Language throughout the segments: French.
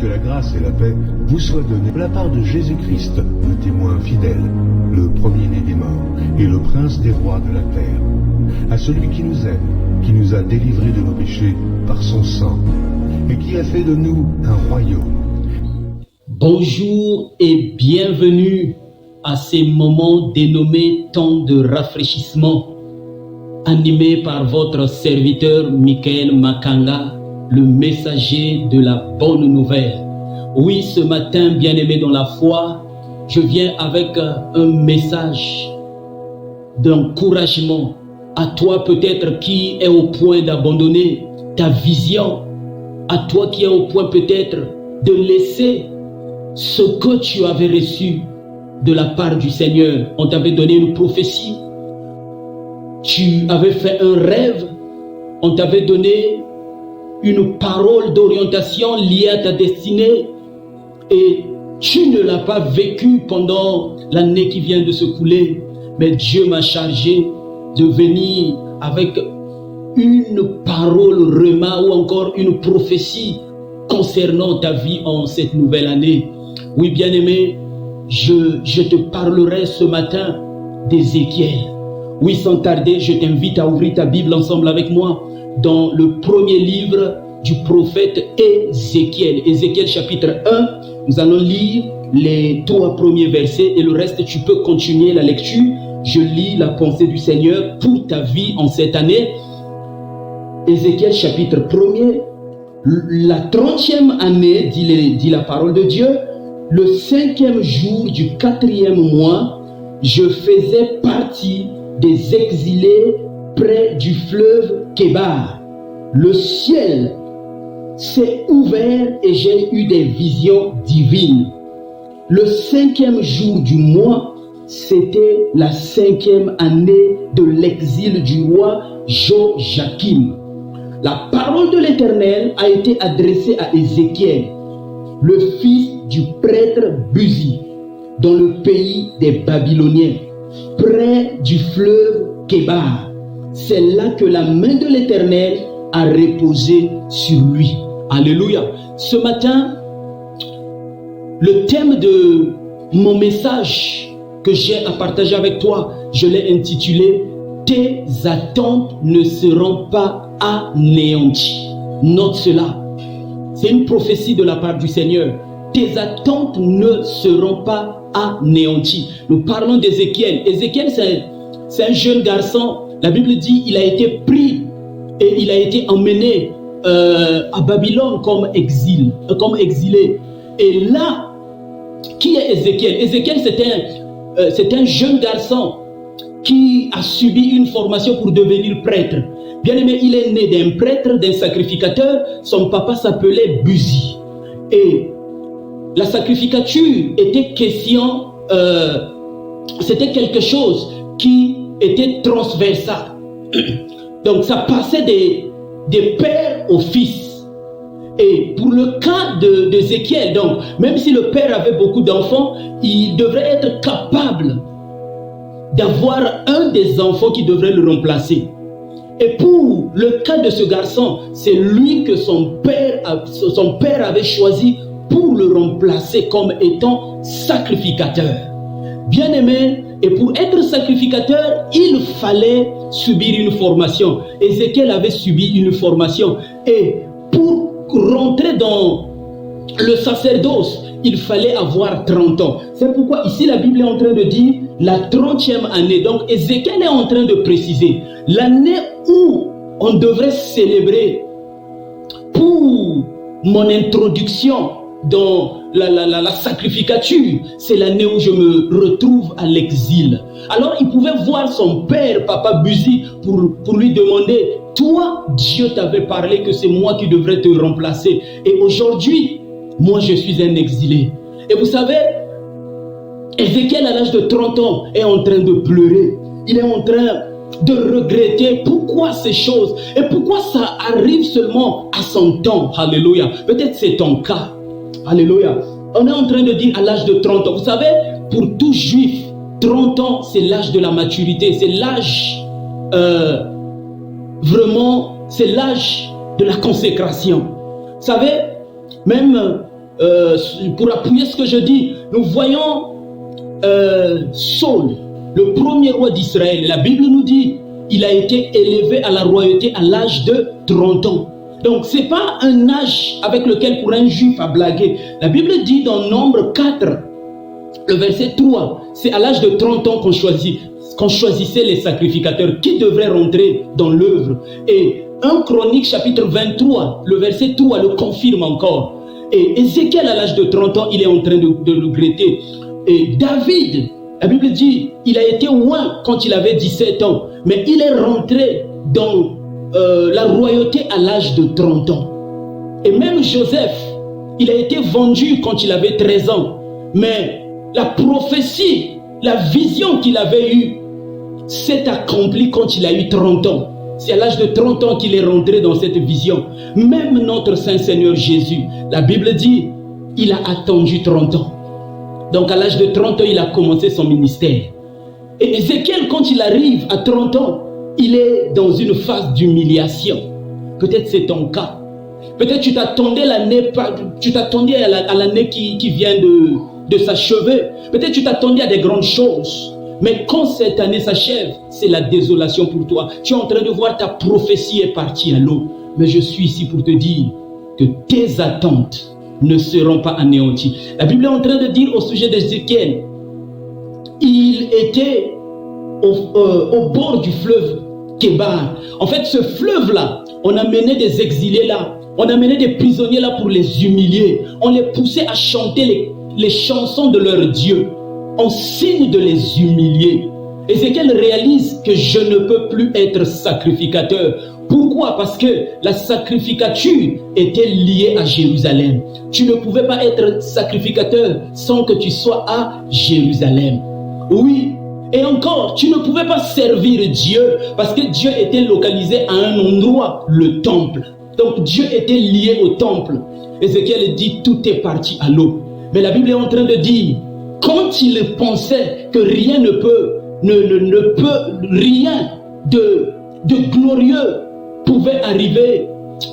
que la grâce et la paix vous soient données de la part de Jésus-Christ, le témoin fidèle, le premier-né des morts et le prince des rois de la terre, à celui qui nous aime, qui nous a délivrés de nos péchés par son sang, et qui a fait de nous un royaume. Bonjour et bienvenue à ces moments dénommés temps de rafraîchissement, animé par votre serviteur Michael Makanga, le messager de la bonne nouvelle. Oui, ce matin, bien-aimé dans la foi, je viens avec un message d'encouragement à toi peut-être qui est au point d'abandonner ta vision, à toi qui est au point peut-être de laisser ce que tu avais reçu de la part du Seigneur. On t'avait donné une prophétie, tu avais fait un rêve, on t'avait donné une parole d'orientation liée à ta destinée et tu ne l'as pas vécu pendant l'année qui vient de se couler. Mais Dieu m'a chargé de venir avec une parole rhéma ou encore une prophétie concernant ta vie en cette nouvelle année. Oui, bien-aimé, je te parlerai ce matin d'Ézéchiel. Oui, sans tarder, je t'invite à ouvrir ta Bible ensemble avec moi dans le premier livre du prophète Ézéchiel. Ézéchiel chapitre 1, nous allons lire les 3 premiers versets et le reste, tu peux continuer la lecture. Je lis la pensée du Seigneur pour ta vie en cette année. Ézéchiel chapitre 1er, la 30e année, dit la parole de Dieu, le 5e jour du 4e mois, je faisais partie des exilés près du fleuve Kébar. Le ciel s'est ouvert et j'ai eu des visions divines. Le 5e jour du mois, c'était la 5e année de l'exil du roi Joachim. La parole de l'Éternel a été adressée à Ézéchiel, le fils du prêtre Buzi, dans le pays des Babyloniens, près du fleuve Kébar. C'est là que la main de l'Éternel a reposé sur lui. Alléluia. Ce matin, le thème de mon message que j'ai à partager avec toi, je l'ai intitulé « Tes attentes ne seront pas anéanties ». Note cela. C'est une prophétie de la part du Seigneur. Tes attentes ne seront pas anéanties. Nous parlons d'Ézéchiel. Ézéchiel, c'est un jeune garçon. La Bible dit qu'il a été pris et il a été emmené à Babylone comme exilé. Et là, qui est Ézéchiel? Ézéchiel, c'est un jeune garçon qui a subi une formation pour devenir prêtre. Bien aimé, il est né d'un prêtre, d'un sacrificateur. Son papa s'appelait Buzi. Et la sacrificature était question, c'était quelque chose qui était transversal. Donc ça passait des pères au fils. Et pour le cas d'Ézéchiel, donc, même si le père avait beaucoup d'enfants, il devrait être capable d'avoir un des enfants qui devrait le remplacer. Et pour le cas de ce garçon, c'est lui que son père avait choisi pour le remplacer comme étant sacrificateur. Bien aimé, et pour être sacrificateur, il fallait subir une formation. Ézéchiel avait subi une formation. Et pour rentrer dans le sacerdoce, il fallait avoir 30 ans. C'est pourquoi ici la Bible est en train de dire la 30e année. Donc Ézéchiel est en train de préciser l'année où on devrait célébrer pour mon introduction dans la sacrificature. C'est l'année où je me retrouve à l'exil. Alors il pouvait voir son père, papa Buzi, pour lui demander, toi, Dieu t'avait parlé que c'est moi qui devrais te remplacer. Et aujourd'hui, moi je suis un exilé. Et vous savez, Ézéchiel à l'âge de 30 ans est en train de pleurer. Il est en train de regretter pourquoi ces choses et pourquoi ça arrive seulement à son temps. Alléluia. Peut-être c'est ton cas. Alléluia. On est en train de dire à l'âge de 30 ans. Vous savez, pour tout juif, 30 ans, c'est l'âge de la maturité. C'est l'âge, vraiment, c'est l'âge de la consécration. Vous savez, même pour appuyer ce que je dis, nous voyons Saul, le premier roi d'Israël. La Bible nous dit il a été élevé à la royauté à l'âge de 30 ans. Donc, ce n'est pas un âge avec lequel pour un juif à blaguer. La Bible dit dans Nombre 4, le verset 3, c'est à l'âge de 30 ans qu'on choisissait les sacrificateurs qui devraient rentrer dans l'œuvre. Et 1 Chronique chapitre 23, le verset 3 le confirme encore. Et Ézéchiel à l'âge de 30 ans, il est en train de le regretter. Et David, la Bible dit, il a été loin quand il avait 17 ans, mais il est rentré dans la royauté à l'âge de 30 ans. Et même Joseph, il a été vendu quand il avait 13 ans, mais la prophétie, la vision qu'il avait eue s'est accomplie quand il a eu 30 ans. C'est à l'âge de 30 ans qu'il est rentré dans cette vision. Même notre Saint-Seigneur Jésus, la Bible dit, il a attendu 30 ans. Donc à l'âge de 30 ans, il a commencé son ministère. Et Ézéchiel, quand il arrive à 30 ans, il est dans une phase d'humiliation. Peut-être c'est ton cas. Peut-être tu t'attendais à l'année qui vient de s'achever. Peut-être tu t'attendais à des grandes choses. Mais quand cette année s'achève, c'est la désolation pour toi. Tu es en train de voir ta prophétie est partie à l'eau. Mais je suis ici pour te dire que tes attentes ne seront pas anéanties. La Bible est en train de dire au sujet d'Ézéchiel, il était au bord du fleuve Kébar. En fait, ce fleuve-là, on amenait des exilés là, on amenait des prisonniers là pour les humilier. On les poussait à chanter les chansons de leur Dieu, en signe de les humilier. Ézéchiel réalise que je ne peux plus être sacrificateur. Pourquoi? Parce que la sacrificature était liée à Jérusalem. Tu ne pouvais pas être sacrificateur sans que tu sois à Jérusalem. Oui, et encore, tu ne pouvais pas servir Dieu parce que Dieu était localisé à un endroit, le temple. Donc Dieu était lié au temple. Ézéchiel dit tout est parti à l'eau. Mais la Bible est en train de dire, quand il pensait que rien ne peut, rien de glorieux pouvait arriver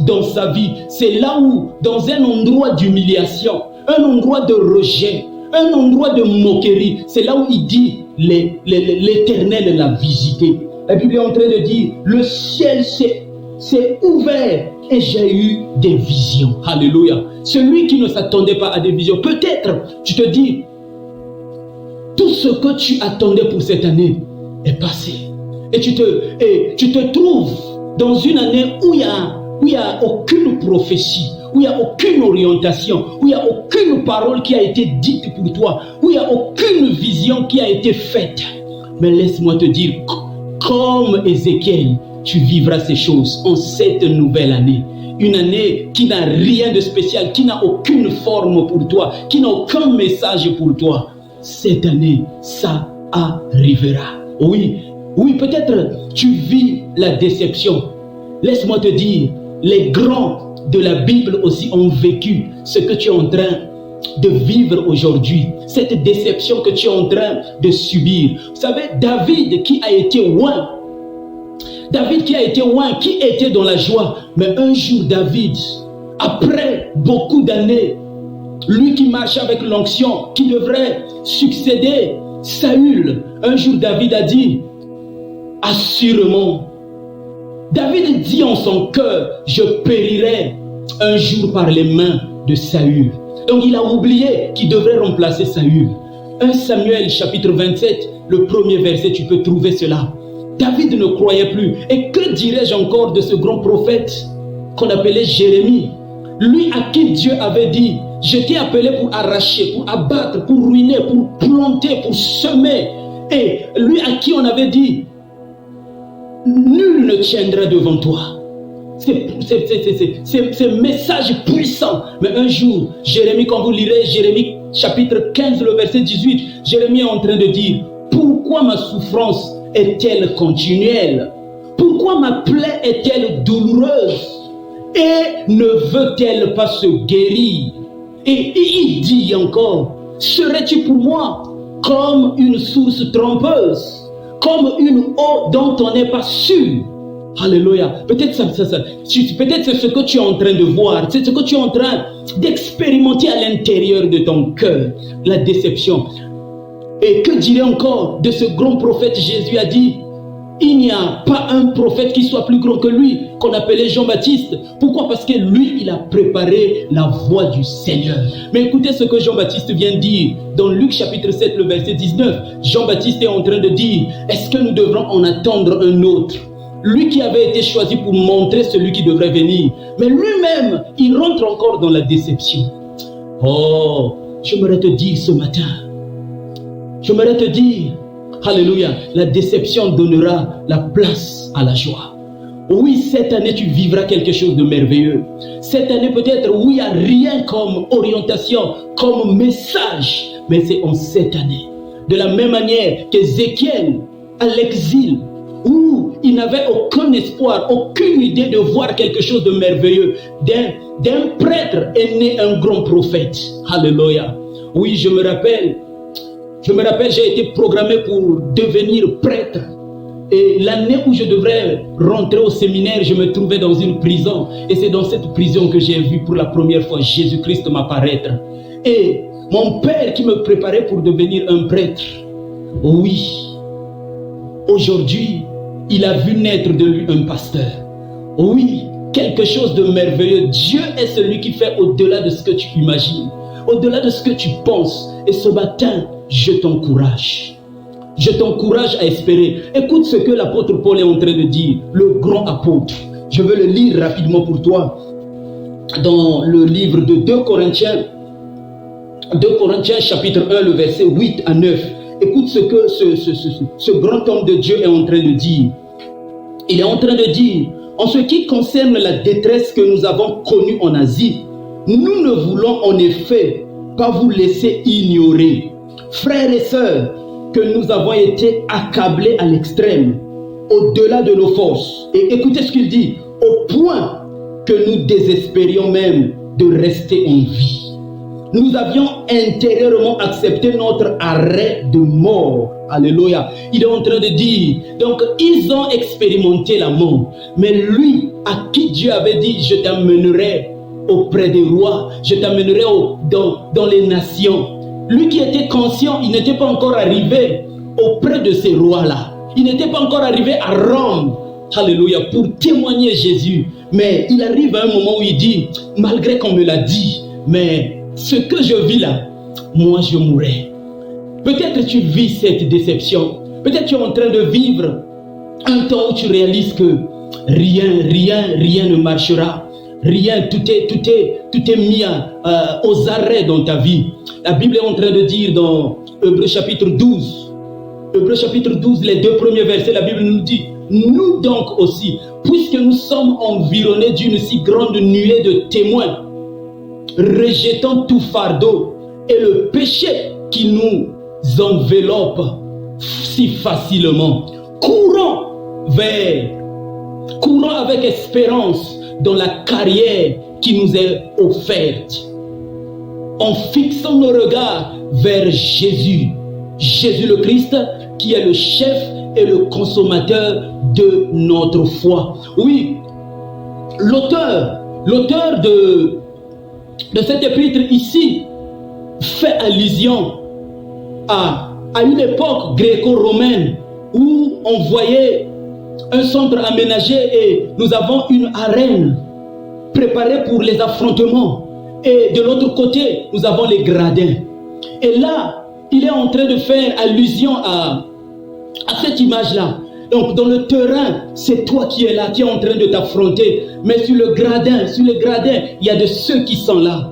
dans sa vie, c'est là où, dans un endroit d'humiliation, un endroit de rejet, un endroit de moquerie, c'est là où il dit, l'Éternel l'a visité. La Bible est en train de dire, le ciel s'est ouvert et j'ai eu des visions. Alléluia. Celui qui ne s'attendait pas à des visions, peut-être tu te dis, tout ce que tu attendais pour cette année est passé. Et tu te trouves dans une année où il n'y a aucune prophétie, où il n'y a aucune orientation, où il n'y a aucune parole qui a été dite pour toi, où il n'y a aucune vision qui a été faite. Mais laisse-moi te dire, comme Ézéchiel, tu vivras ces choses en cette nouvelle année. Une année qui n'a rien de spécial, qui n'a aucune forme pour toi, qui n'a aucun message pour toi. Cette année, ça arrivera. Oui, peut-être tu vis la déception. Laisse-moi te dire, les grands de la Bible aussi ont vécu ce que tu es en train de vivre aujourd'hui. Cette déception que tu es en train de subir. Vous savez, David qui a été loin, qui était dans la joie. Mais un jour, David, après beaucoup d'années, lui qui marche avec l'onction, qui devrait succéder Saül, un jour David a dit, assurément, David dit en son cœur, je périrai un jour par les mains de Saül. Donc il a oublié qu'il devrait remplacer Saül. 1 Samuel chapitre 27, le premier verset, tu peux trouver cela. David ne croyait plus. Et que dirais-je encore de ce grand prophète qu'on appelait Jérémie? Lui à qui Dieu avait dit, je t'ai appelé pour arracher, pour abattre, pour ruiner, pour planter, pour semer. Et lui à qui on avait dit, nul ne tiendra devant toi. C'est un message puissant. Mais un jour, Jérémie, quand vous lirez Jérémie chapitre 15, le verset 18, Jérémie est en train de dire, pourquoi ma souffrance est-elle continuelle? Pourquoi ma plaie est-elle douloureuse? Et ne veut-elle pas se guérir? Et il dit encore, serais-tu pour moi comme une source trompeuse, comme une eau dont on n'est pas sûr? Alléluia. Peut-être peut-être c'est ce que tu es en train de voir, c'est ce que tu es en train d'expérimenter à l'intérieur de ton cœur, la déception. Et que dirait encore de ce grand prophète? Jésus a dit, il n'y a pas un prophète qui soit plus grand que lui, qu'on appelait Jean-Baptiste. Pourquoi? Parce que lui, il a préparé la voie du Seigneur. Mais écoutez ce que Jean-Baptiste vient de dire dans Luc chapitre 7, le verset 19. Jean-Baptiste est en train de dire, est-ce que nous devrons en attendre un autre? Lui qui avait été choisi pour montrer celui qui devrait venir. Mais lui-même, il rentre encore dans la déception. Oh, j'aimerais te dire ce matin, j'aimerais te dire, alléluia, la déception donnera la place à la joie. Oui, cette année, tu vivras quelque chose de merveilleux. Cette année, peut-être, oui, il n'y a rien comme orientation, comme message. Mais c'est en cette année. De la même manière qu'Ézéchiel, à l'exil, où il n'avait aucun espoir, aucune idée de voir quelque chose de merveilleux. D'un prêtre est né un grand prophète. Alléluia. Oui, je me rappelle, j'ai été programmé pour devenir prêtre. Et l'année où je devrais rentrer au séminaire, je me trouvais dans une prison. Et c'est dans cette prison que j'ai vu pour la première fois Jésus-Christ m'apparaître. Et mon père qui me préparait pour devenir un prêtre, oui, aujourd'hui, il a vu naître de lui un pasteur. Oui, quelque chose de merveilleux. Dieu est celui qui fait au-delà de ce que tu imagines, au-delà de ce que tu penses. Et ce matin, je t'encourage. Je t'encourage à espérer. Écoute ce que l'apôtre Paul est en train de dire, le grand apôtre. Je veux le lire rapidement pour toi. Dans le livre de 2 Corinthiens chapitre 1, le verset 8 à 9. Écoute ce que ce grand homme de Dieu est en train de dire. Il est en train de dire, en ce qui concerne la détresse que nous avons connue en Asie, nous ne voulons en effet pas vous laisser ignorer, frères et sœurs, que nous avons été accablés à l'extrême, au-delà de nos forces. Et écoutez ce qu'il dit, au point que nous désespérions même de rester en vie. Nous avions intérieurement accepté notre arrêt de mort. Alléluia. Il est en train de dire, donc ils ont expérimenté la mort. Mais lui, à qui Dieu avait dit, je t'amènerai auprès des rois, je t'amènerai dans les nations. Lui qui était conscient, il n'était pas encore arrivé auprès de ces rois-là. Il n'était pas encore arrivé à Rome. Alléluia, pour témoigner Jésus. Mais il arrive à un moment où il dit, malgré qu'on me l'a dit, mais ce que je vis là, moi je mourrai. Peut-être tu vis cette déception. Peut-être tu es en train de vivre un temps où tu réalises que rien ne marchera. Rien, tout est mis aux arrêts dans ta vie. La Bible est en train de dire dans Hébreux chapitre 12, les 2 premiers versets, la Bible nous dit, nous donc aussi, puisque nous sommes environnés d'une si grande nuée de témoins, rejetant tout fardeau et le péché qui nous enveloppe si facilement, courons avec espérance dans la carrière qui nous est offerte, en fixant nos regards vers Jésus le Christ, qui est le chef et le consommateur de notre foi. Oui, l'auteur de cet épître ici fait allusion à une époque gréco-romaine où on voyait un centre aménagé et nous avons une arène préparée pour les affrontements. Et de l'autre côté, nous avons les gradins. Et là, il est en train de faire allusion à cette image-là. Donc, dans le terrain, c'est toi qui es là, qui es en train de t'affronter. Mais sur le gradin, il y a de ceux qui sont là,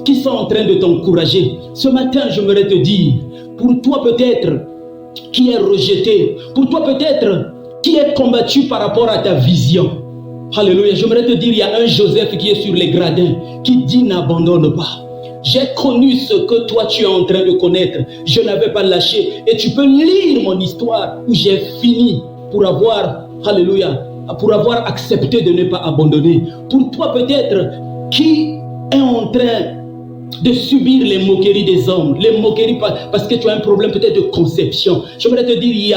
qui sont en train de t'encourager. Ce matin, j'aimerais te dire, pour toi peut-être, qui est rejeté, pour toi peut-être, qui est combattu par rapport à ta vision. Alléluia. J'aimerais te dire, il y a un Joseph qui est sur les gradins, qui dit n'abandonne pas. J'ai connu ce que toi tu es en train de connaître. Je n'avais pas lâché. Et tu peux lire mon histoire où j'ai fini pour avoir, alléluia, pour avoir accepté de ne pas abandonner. Pour toi peut-être, qui est en train de subir les moqueries des hommes, les moqueries parce que tu as un problème peut-être de conception. J'aimerais te dire, il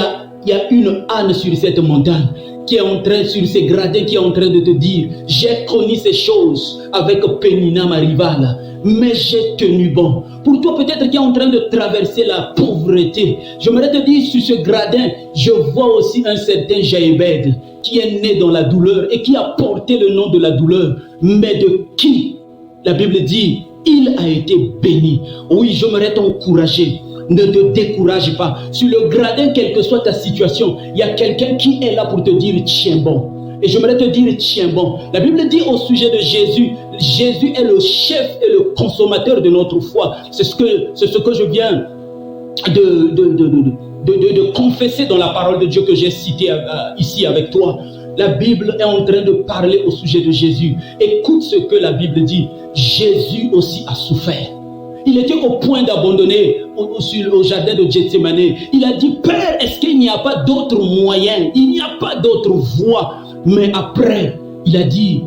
y a une âne sur cette montagne. qui est en train, sur ces gradins, qui est en train de te dire, j'ai connu ces choses avec Pénina, ma rivale, mais j'ai tenu bon. Pour toi, peut-être qui est en train de traverser la pauvreté, j'aimerais te dire, sur ce gradin, je vois aussi un certain Jaébed, qui est né dans la douleur et qui a porté le nom de la douleur, mais de qui la Bible dit, il a été béni. Oui, j'aimerais t'encourager. Ne te décourage pas. Sur le gradin, quelle que soit ta situation, il y a quelqu'un qui est là pour te dire tiens bon. Et j'aimerais te dire tiens bon. La Bible dit au sujet de Jésus, Jésus est le chef et le consommateur de notre foi. C'est ce que je viens de confesser dans la parole de Dieu que j'ai citée ici avec toi. La Bible est en train de parler au sujet de Jésus. Écoute ce que la Bible dit. Jésus aussi a souffert. Il était au point d'abandonner au jardin de Gethsémane. Il a dit, Père, est-ce qu'il n'y a pas d'autre moyen? Il n'y a pas d'autre voie. Mais après, il a dit,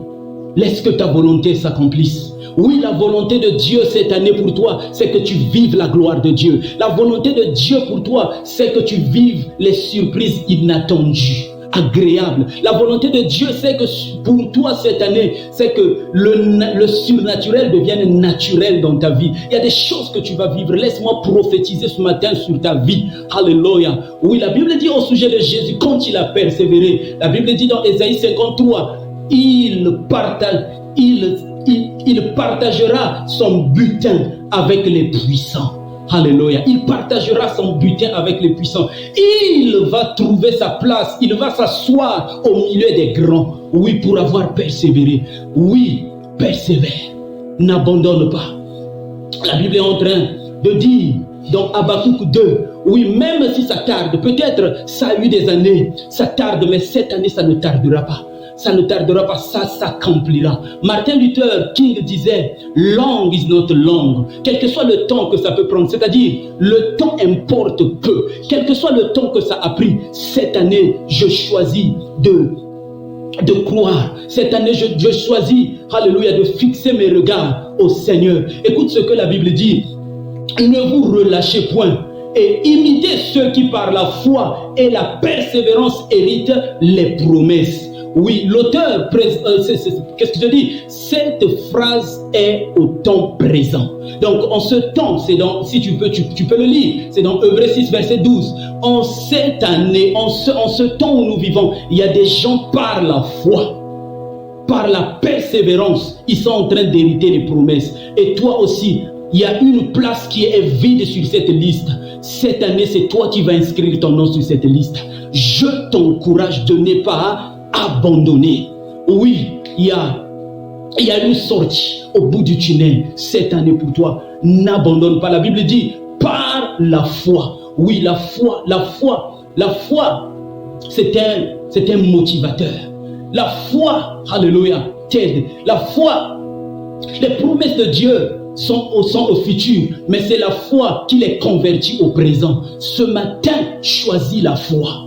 laisse que ta volonté s'accomplisse. Oui, la volonté de Dieu cette année pour toi, c'est que tu vives la gloire de Dieu. La volonté de Dieu pour toi, c'est que tu vives les surprises inattendues, agréable. La volonté de Dieu, c'est que pour toi cette année, c'est que le surnaturel devienne naturel dans ta vie. Il y a des choses que tu vas vivre. Laisse-moi prophétiser ce matin sur ta vie. Alléluia. Oui, la Bible dit au sujet de Jésus, quand il a persévéré, la Bible dit dans Ésaïe 53, il partagera son butin avec les puissants. Alléluia. Il partagera son butin avec les puissants. Il va trouver sa place. Il va s'asseoir au milieu des grands. Oui, pour avoir persévéré. Oui, persévère. N'abandonne pas. La Bible est en train de dire dans Habakkuk 2, oui, même si ça tarde, peut-être ça a eu des années, ça tarde, mais cette année, ça ne tardera pas. Ça ne tardera pas, ça s'accomplira. Martin Luther King disait, long is not long. Quel que soit le temps que ça peut prendre, c'est-à-dire, le temps importe peu. Quel que soit le temps que ça a pris, cette année, je choisis de croire. Cette année, je choisis, alléluia, de fixer mes regards au Seigneur. Écoute ce que la Bible dit. Ne vous relâchez point et imitez ceux qui par la foi et la persévérance héritent les promesses. Oui, l'auteur, qu'est-ce que je dis? Cette phrase est au temps présent. Donc, en ce temps, c'est dans, si tu peux le lire, c'est dans Hébreux 6, verset 12. En cette année, en ce temps où nous vivons, il y a des gens par la foi, par la persévérance, ils sont en train d'hériter les promesses. Et toi aussi, il y a une place qui est vide sur cette liste. Cette année, c'est toi qui vas inscrire ton nom sur cette liste. Je t'encourage de ne pas abandonner. Oui, il y a une sortie au bout du tunnel cette année pour toi. N'abandonne pas. La Bible dit par la foi. Oui, la foi, c'est un motivateur. La foi, alléluia, t'aide. La foi, les promesses de Dieu sont au futur, mais c'est la foi qui les convertit au présent. Ce matin, choisis la foi.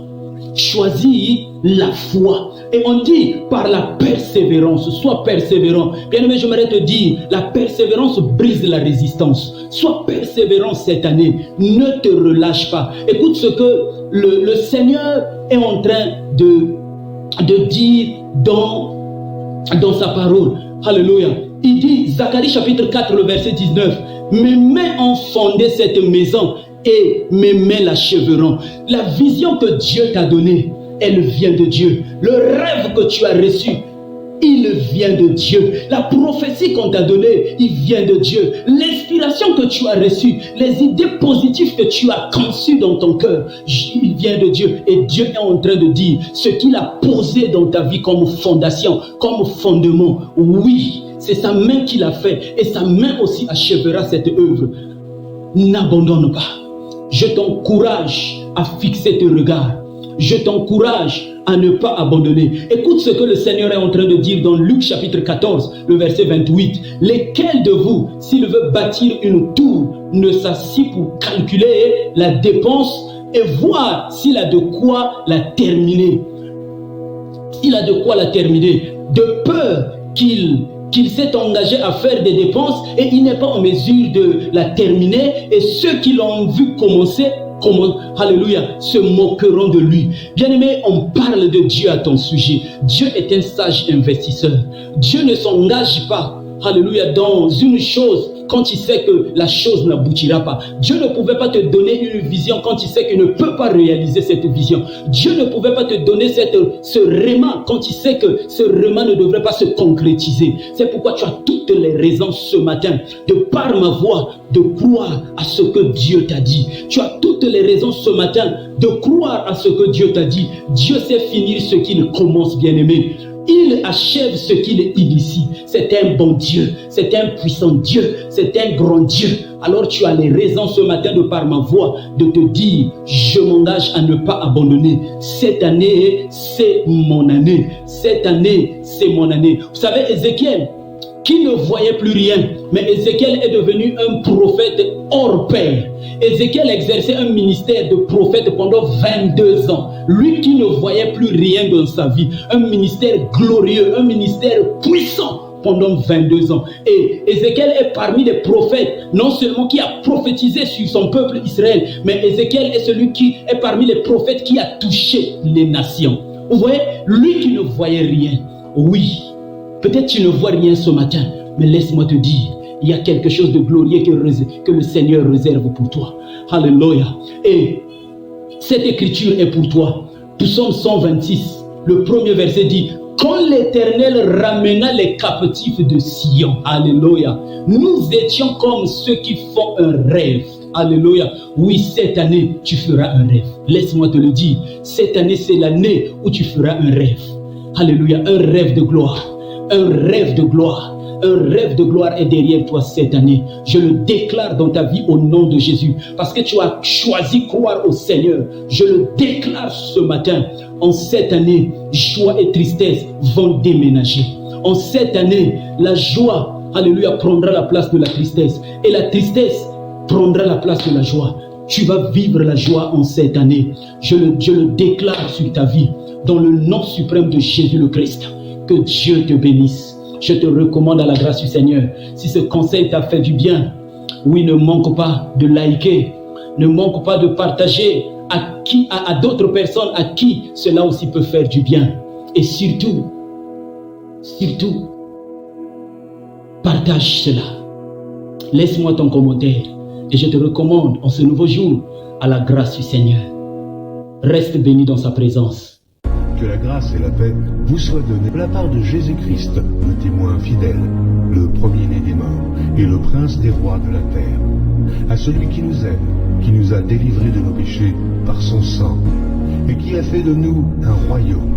Choisis la foi. Et on dit par la persévérance, sois persévérant. Bien aimé, j'aimerais te dire, la persévérance brise la résistance. Sois persévérant cette année. Ne te relâche pas. Écoute ce que le Seigneur est en train de dire dans sa parole. Alléluia. Il dit, Zacharie chapitre 4, le verset 19, « Mes mains ont fondé cette maison et mes mains l'achèveront. » La vision que Dieu t'a donnée, elle vient de Dieu. Le rêve que tu as reçu, il vient de Dieu. La prophétie qu'on t'a donnée, il vient de Dieu. L'inspiration que tu as reçue, les idées positives que tu as conçues dans ton cœur, il vient de Dieu. Et Dieu est en train de dire ce qu'il a posé dans ta vie comme fondation, comme fondement. Oui, c'est sa main qui l'a fait et sa main aussi achèvera cette œuvre. N'abandonne pas. Je t'encourage à fixer tes regards. Je t'encourage à ne pas abandonner. Écoute ce que le Seigneur est en train de dire dans Luc chapitre 14, le verset 28. Lesquels de vous, s'il veut bâtir une tour, ne s'assit pour calculer la dépense et voir s'il a de quoi la terminer. S'il a de quoi la terminer. De peur qu'il s'est engagé à faire des dépenses et il n'est pas en mesure de la terminer. Et ceux qui l'ont vu commencer comment, alléluia, se moqueront de lui. Bien-aimé, on parle de Dieu à ton sujet. Dieu est un sage investisseur. Dieu ne s'engage pas, alléluia, dans une chose quand il sait que la chose n'aboutira pas. Dieu ne pouvait pas te donner une vision quand il sait qu'il ne peut pas réaliser cette vision. Dieu ne pouvait pas te donner ce réma quand il sait que ce réma ne devrait pas se concrétiser. C'est pourquoi tu as toutes les raisons ce matin, de par ma voix, de croire à ce que Dieu t'a dit. Tu as toutes les raisons ce matin de croire à ce que Dieu t'a dit. Dieu sait finir ce qu'il commence, bien-aimé. Il achève ce qu'il initie. C'est un bon Dieu, c'est un puissant Dieu, c'est un grand Dieu. Alors tu as les raisons ce matin de par ma voix de te dire, je m'engage à ne pas abandonner. Cette année, c'est mon année. Cette année, c'est mon année. Vous savez, Ézéchiel, qui ne voyait plus rien, mais Ézéchiel est devenu un prophète hors pair. Ézéchiel exerçait un ministère de prophète pendant 22 ans. Lui qui ne voyait plus rien dans sa vie, un ministère glorieux, un ministère puissant pendant 22 ans. Et Ézéchiel est parmi les prophètes, non seulement qui a prophétisé sur son peuple Israël, mais Ézéchiel est celui qui est parmi les prophètes qui a touché les nations. Vous voyez, lui qui ne voyait rien, oui, peut-être tu ne vois rien ce matin, mais laisse-moi te dire, il y a quelque chose de glorieux que le Seigneur réserve pour toi. Alléluia. Et cette écriture est pour toi. Psaume 126, le premier verset dit, quand l'Éternel ramena les captifs de Sion, alléluia, nous étions comme ceux qui font un rêve. Alléluia. Oui, cette année, tu feras un rêve. Laisse-moi te le dire. Cette année, c'est l'année où tu feras un rêve. Alléluia. Un rêve de gloire. Un rêve de gloire. Un rêve de gloire est derrière toi cette année. Je le déclare dans ta vie au nom de Jésus. Parce que tu as choisi croire au Seigneur. Je le déclare ce matin. En cette année, joie et tristesse vont déménager. En cette année, la joie, alléluia, prendra la place de la tristesse. Et la tristesse prendra la place de la joie. Tu vas vivre la joie en cette année. Je le déclare sur ta vie. Dans le nom suprême de Jésus le Christ. Que Dieu te bénisse. Je te recommande à la grâce du Seigneur. Si ce conseil t'a fait du bien, oui, ne manque pas de liker, ne manque pas de partager à d'autres personnes à qui cela aussi peut faire du bien. Et surtout, partage cela. Laisse-moi ton commentaire et je te recommande en ce nouveau jour à la grâce du Seigneur. Reste béni dans sa présence. Que la grâce et la paix vous soient données de la part de Jésus-Christ, le témoin fidèle, le premier-né des morts et le prince des rois de la terre, à celui qui nous aime, qui nous a délivrés de nos péchés par son sang, et qui a fait de nous un royaume,